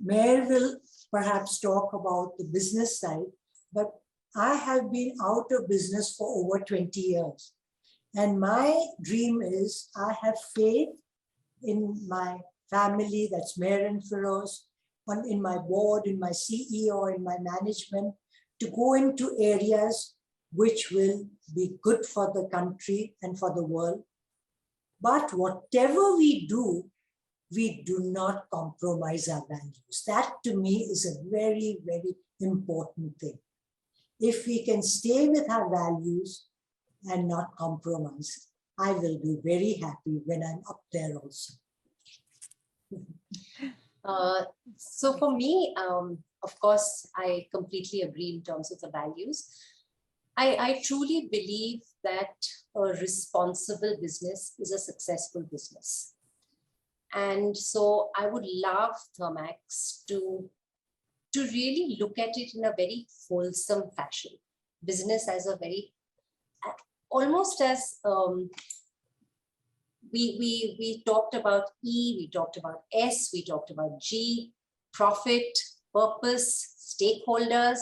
Meher will perhaps talk about the business side, but I have been out of business for over 20 years. And my dream is I have faith in my family, that's Meher and Feroz, in my board, in my CEO, in my management, to go into areas which will be good for the country and for the world. But whatever we do not compromise our values. That to me is a very, very important thing. If we can stay with our values and not compromise, I will be very happy when I'm up there also. So for me, of course, I completely agree in terms of the values. I truly believe that a responsible business is a successful business. And so I would love Thermax to really look at it in a very wholesome fashion. Business as a very, almost as, we talked about E, we talked about S, we talked about G, profit, purpose, stakeholders.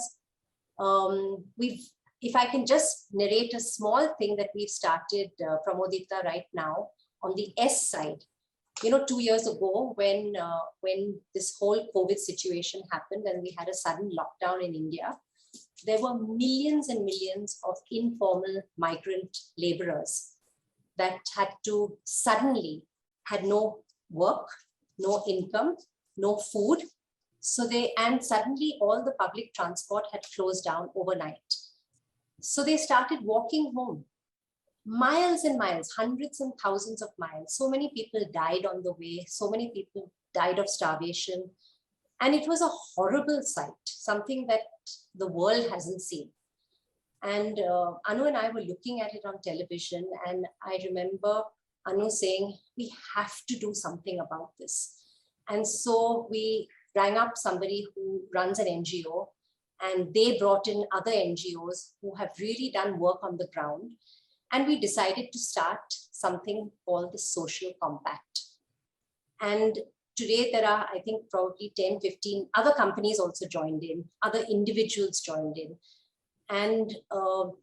If I can just narrate a small thing that we've started, Pramodita, right now on the S side. 2 years ago when this whole COVID situation happened and we had a sudden lockdown in India, there were millions and millions of informal migrant laborers that suddenly had no work, no income, no food. And suddenly all the public transport had closed down overnight. So they started walking home. Miles and miles, hundreds and thousands of miles. So many people died on the way. So many people died of starvation. And it was a horrible sight, something that the world hasn't seen. And Anu and I were looking at it on television. And I remember Anu saying, we have to do something about this. And so we rang up somebody who runs an NGO. And they brought in other NGOs who have really done work on the ground. And we decided to start something called the Social Compact. And today there are, I think, probably 10, 15 other companies also joined in, other individuals joined in. And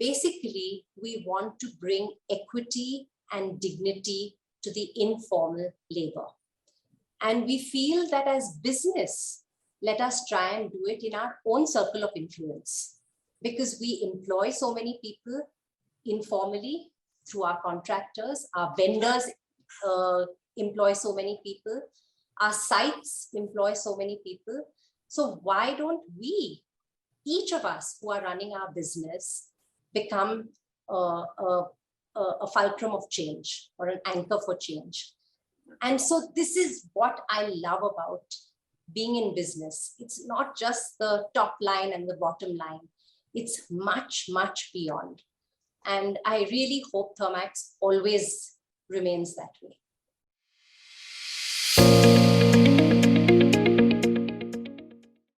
basically, we want to bring equity and dignity to the informal labor. And we feel that as business, let us try and do it in our own circle of influence, because we employ so many people informally through our contractors, our vendors employ so many people, our sites employ so many people. So why don't we, each of us who are running our business, become a fulcrum of change or an anchor for change? And so this is what I love about being in business. It's not just the top line and the bottom line. It's much, much beyond. And I really hope Thermax always remains that way.